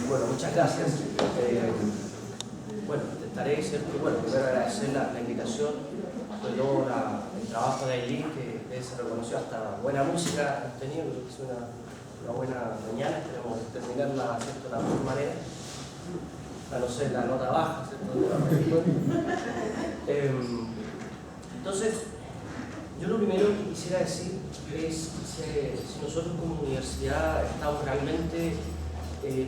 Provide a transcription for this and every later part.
Bueno, muchas gracias. Bueno, intentaré, ¿cierto? Bueno, primero agradecer la invitación, pues luego el trabajo de Aileen, que se reconoció hasta buena música hemos tenido, creo que es una buena mañana, esperemos terminarla, ¿cierto?, de la mejor manera, a no ser la nota baja, ¿cierto? Entonces, yo lo primero que quisiera decir es si nosotros como universidad estamos realmente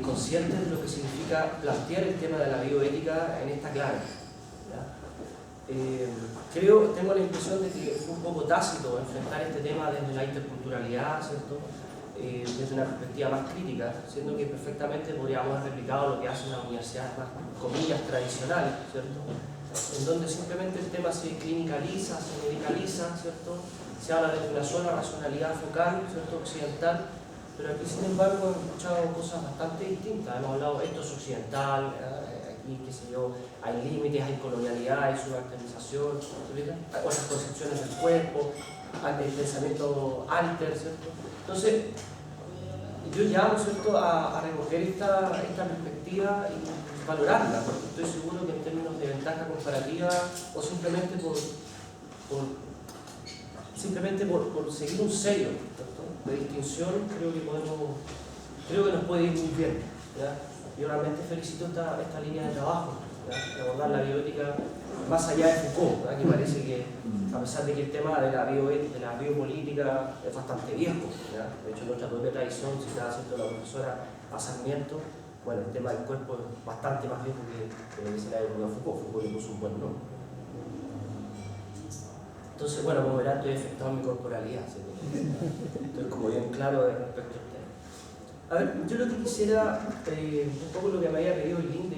conscientes de lo que significa plantear el tema de la bioética en esta clave. Tengo la impresión de que es un poco tácito enfrentar este tema desde la interculturalidad, ¿cierto? Desde una perspectiva más crítica, siendo que perfectamente podríamos haber replicado lo que hacen las universidades más, comillas, tradicionales, ¿cierto? En donde simplemente el tema se clinicaliza, se medicaliza, ¿cierto? Se habla de una sola racionalidad focal, ¿cierto?, occidental, pero aquí, sin embargo, hemos escuchado cosas bastante distintas. Hemos hablado, esto es occidental, aquí, qué sé yo, hay límites, hay colonialidad, hay subalternización, hay otras concepciones del cuerpo, hay el pensamiento alter, ¿cierto? Entonces, yo llamo, ¿cierto?, a recoger esta perspectiva y valorarla, porque estoy seguro que en términos de ventaja comparativa o simplemente por seguir un sello, ¿cierto?, de distinción, creo que nos puede ir muy bien, ¿ya? Yo realmente felicito esta línea de trabajo, ¿ya?, de abordar la bioética más allá de Foucault, ¿ya?, que parece que, a pesar de que el tema de la biopolítica es bastante viejo, ¿ya? De hecho en nuestra propia tradición, citada, ¿cierto?, la profesora a Sarmiento, bueno, el tema del cuerpo es bastante más viejo que lo que se le ha ocurrido a Foucault. Foucault le puso un buen nombre. Entonces, bueno, como verán, estoy afectado en mi corporalidad, ¿cierto? Estoy como bien claro respecto al tema. A ver, yo lo que quisiera, un poco lo que me había pedido el link,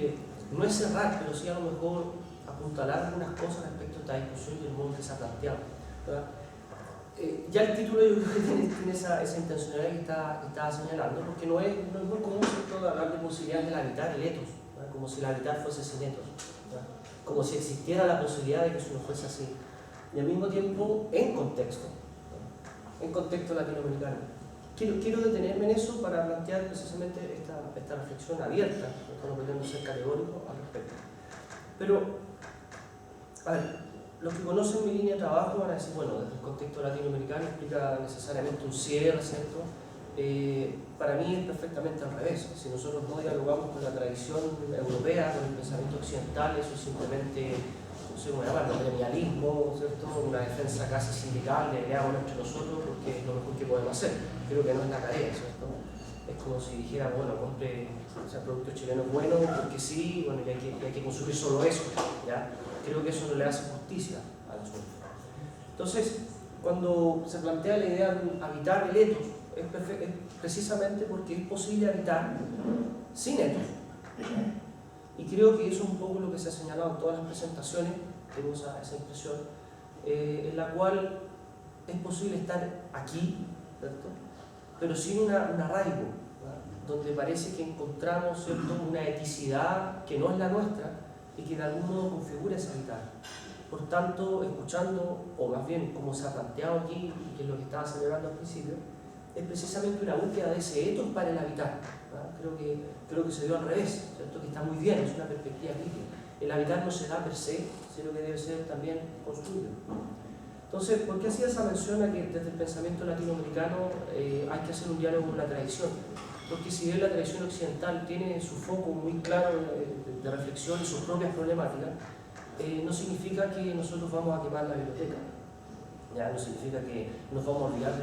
no es cerrar, pero sí a lo mejor apuntalar algunas cosas respecto a esta discusión y el modo que se ha planteado, ¿verdad? Ya el título yo creo que tiene esa intencionalidad que estaba señalando, porque no es muy común, ¿cierto?, hablar de posibilidades del habitar el etos, ¿verdad?, como si el habitar fuese sin etos, ¿verdad?, como si existiera la posibilidad de que eso no fuese así. Y al mismo tiempo en contexto latinoamericano. Quiero detenerme en eso para plantear precisamente esta reflexión abierta, no pretendo ser categórico al respecto. Pero, a ver, los que conocen mi línea de trabajo van a decir, bueno, desde el contexto latinoamericano implica necesariamente un cierre, ¿cierto? Para mí es perfectamente al revés. Si nosotros no dialogamos con la tradición europea, con el pensamiento occidental, eso es simplemente, no sé cómo llamarlo, gremialismo, ¿cierto?, una defensa casi sindical de leamos entre nosotros porque es lo mejor que podemos hacer. Creo que no es la tarea, ¿cierto? Es como si dijera, bueno, compre, o sea, producto chileno bueno porque sí, bueno, y hay que consumir solo eso, ¿ya? Creo que eso no le hace justicia al asunto. Entonces, cuando se plantea la idea de habitar el etos, es precisamente porque es posible habitar sin etos. Y creo que eso es un poco lo que se ha señalado en todas las presentaciones, tengo esa impresión, en la cual es posible estar aquí, ¿cierto?, pero sin un arraigo, ¿verdad?, donde parece que encontramos, ¿cierto?, una eticidad que no es la nuestra y que de algún modo configura ese habitar. Por tanto, escuchando, o más bien como se ha planteado aquí, y que es lo que estaba celebrando al principio, es precisamente una búsqueda de ese etos para el habitar, ¿verdad? Creo que se dio al revés, ¿cierto?, que está muy bien, es una perspectiva crítica. El habitar no se da per se, sino que debe ser también construido. Entonces, ¿por qué hacía esa mención a que desde el pensamiento latinoamericano hay que hacer un diálogo con la tradición? Porque si bien la tradición occidental tiene su foco muy claro de reflexión y sus propias problemáticas, no significa que nosotros vamos a quemar la biblioteca, ¿ya? No significa que nos vamos a olvidar de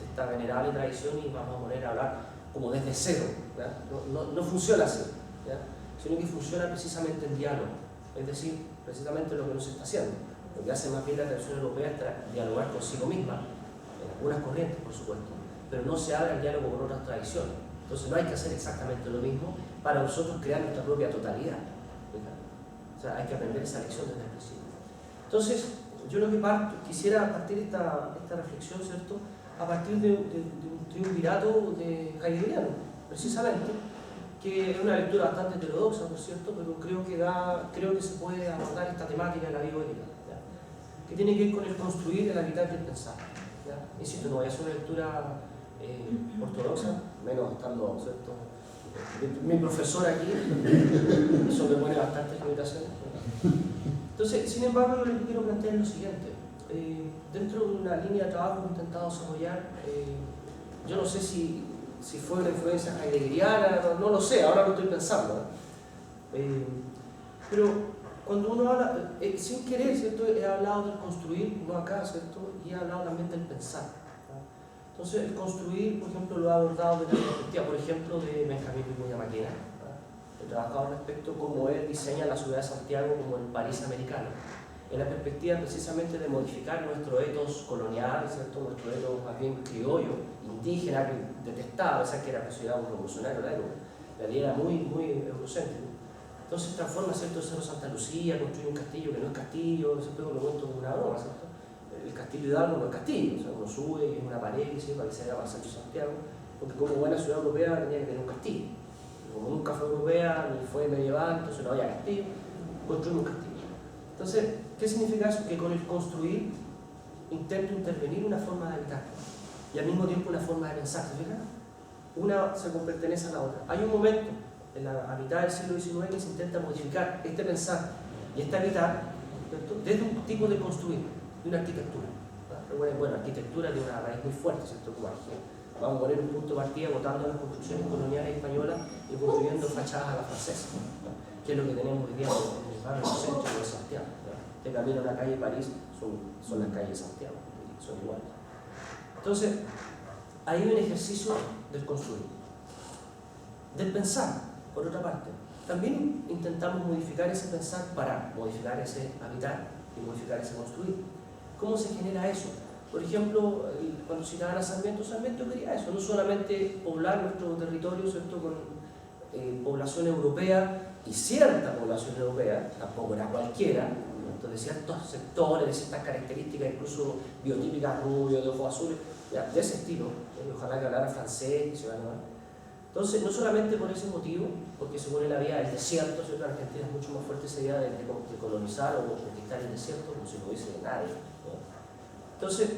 esta venerable tradición y vamos a poner a hablar como desde cero, ¿ya? No funciona así, ¿ya?, sino que funciona precisamente en diálogo, es decir, precisamente lo que no se está haciendo. Lo que hace más bien la tradición europea es dialogar consigo misma, en algunas corrientes, por supuesto, pero no se abre el diálogo con otras tradiciones. Entonces no hay que hacer exactamente lo mismo para nosotros crear nuestra propia totalidad, ¿verdad? O sea, hay que aprender esa lección desde el principio. Entonces, yo lo que quisiera partir esta reflexión, ¿cierto?, a partir de un triunvirato de heideggeriano, precisamente, que es una lectura bastante heterodoxa, por cierto, pero creo que se puede abordar esta temática de la bioética, ¿ya?, que tiene que ver con el construir, el habitar y el pensar, ¿ya? Insisto, no voy a hacer una lectura ortodoxa, menos estando, ¿cierto?, Mi profesor aquí, eso me pone bastantes limitaciones. Entonces, sin embargo, yo lo que quiero plantear es lo siguiente. Dentro de una línea de trabajo que he intentado desarrollar, yo no sé si fue una influencia heideggeriana, no lo sé, ahora lo estoy pensando. Pero cuando uno habla, sin querer, ¿cierto? He hablado del construir, no acá, ¿cierto? Y he hablado también del pensar. Entonces, el construir, por ejemplo, lo he abordado desde la perspectiva, por ejemplo, de Benjamín Vicuña Maquena. He trabajado respecto a cómo él diseña la ciudad de Santiago como el París americano, en la perspectiva precisamente de modificar nuestro ethos colonial, ¿cierto? Nuestro ethos más bien criollo, indígena, que detestaba, pensaba que era considerado un revolucionario de la época. En realidad era muy eurocéntrico. Entonces transforma, ¿cierto?, el Cerro Santa Lucía, construye un castillo que no es castillo, siempre lo cuento como una broma, ¿cierto? El castillo Hidalgo no es castillo, o sea, uno sube y es una pared que sirve para que se haga más ancho Santiago, porque como buena ciudad europea tenía que tener un castillo. Como nunca fue europea, ni fue medieval, entonces no había castillo, construye un castillo. Entonces, ¿qué significa eso? Que con el construir intento intervenir una forma de habitar y al mismo tiempo una forma de pensar, ¿se fijan? Una se pertenece a la otra. Hay un momento en la mitad del siglo XIX que se intenta modificar este pensar y este habitar, ¿cierto?, desde un tipo de construir, de una arquitectura. Bueno, arquitectura tiene una raíz muy fuerte, ¿cierto? Como vamos a poner un punto de partida votando las construcciones coloniales españolas y construyendo fachadas a la francesa, ¿no? Que es lo que tenemos hoy día en el barrio centro de Santiago. Te cambian una calle de París, son las calles de Santiago, son iguales. Entonces, hay un ejercicio del construir, del pensar, por otra parte. También intentamos modificar ese pensar para modificar ese habitar y modificar ese construir. ¿Cómo se genera eso? Por ejemplo, cuando citaban a Sarmiento, Sarmiento quería eso, no solamente poblar nuestro territorio, ¿cierto?, con población europea y cierta población europea, tampoco era cualquiera, de ciertos sectores, de ciertas características, incluso biotípicas, rubios, de ojos azules, ya, de ese estilo, ojalá que hablara francés, que se van a... Entonces, no solamente por ese motivo, porque según él había el desierto, ¿cierto? En Argentina es mucho más fuerte esa idea de colonizar o conquistar el desierto, como si lo dice nadie, ¿no? Entonces,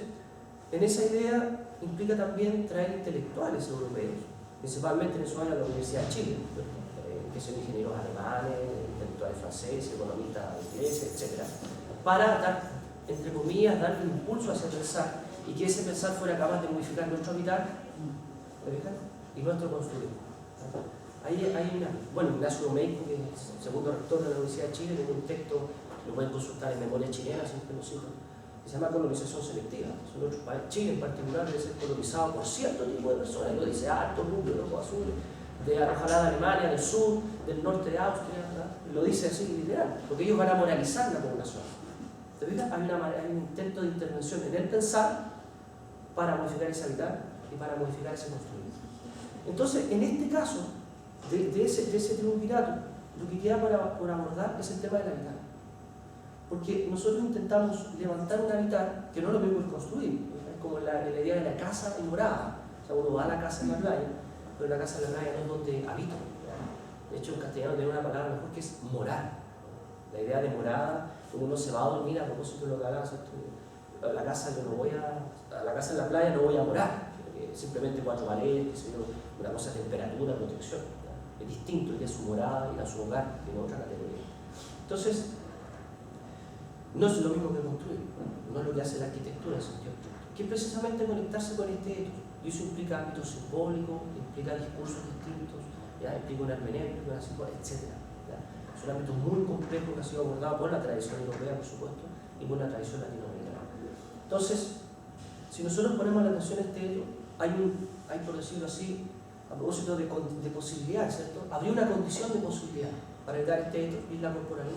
en esa idea implica también traer intelectuales europeos, principalmente en esos años a la Universidad de Chile, que son ingenieros alemanes, intelectuales franceses, economistas ingleses, etc., para dar, entre comillas, darle un impulso hacia pensar y que ese pensar fuera capaz de modificar nuestro habitar y nuestro construir. Ahí hay una, bueno, Ignacio Domeyko, que es el segundo rector de la Universidad de Chile, tiene un texto, lo pueden consultar en Memoria Chilena, siempre lo cito, que se llama colonización selectiva. Son otros países, Chile en particular debe ser colonizado por cierto tipo de personas, lo dice alto, rubio, de ojos azules, ojalá de Alemania, del sur, del norte de Austria, ¿verdad? Lo dice así literal, porque ellos van a moralizar la población. ¿Te fijas? Hay un intento de intervención en el pensar para modificar ese habitar y para modificar ese construir. Entonces, en este caso, de ese triunvirato, lo que queda por abordar es el tema del habitar. Porque nosotros intentamos levantar un habitar que no lo mismo que construir. Es como la idea de la casa y morada. O sea, uno va a la casa en la playa, pero la casa en la playa no es donde habito. De hecho, en castellano tiene una palabra mejor que es morar. La idea de morada, cuando uno se va a dormir, a propósito de lo que hablabas, la casa yo no voy a la casa en la playa no voy a morar, simplemente 4 paredes, una cosa de temperatura, protección. Es distinto, ir a su morada, ir a su hogar, tiene otra categoría. Entonces, no es lo mismo que construir, no es lo que hace la arquitectura, que es precisamente conectarse con este ethos. Y eso implica ámbitos simbólicos, implica discursos distintos, ¿ya? Implica una hermenéutica, una psicología, etc. Es un ámbito muy complejo que ha sido abordado por la tradición europea, por supuesto, y por la tradición latinoamericana. Entonces, si nosotros ponemos la atención a este ethos, hay, por decirlo así, a propósito de posibilidad, ¿cierto? Habría una condición de posibilidad para evitar este ethos y es la corporalidad.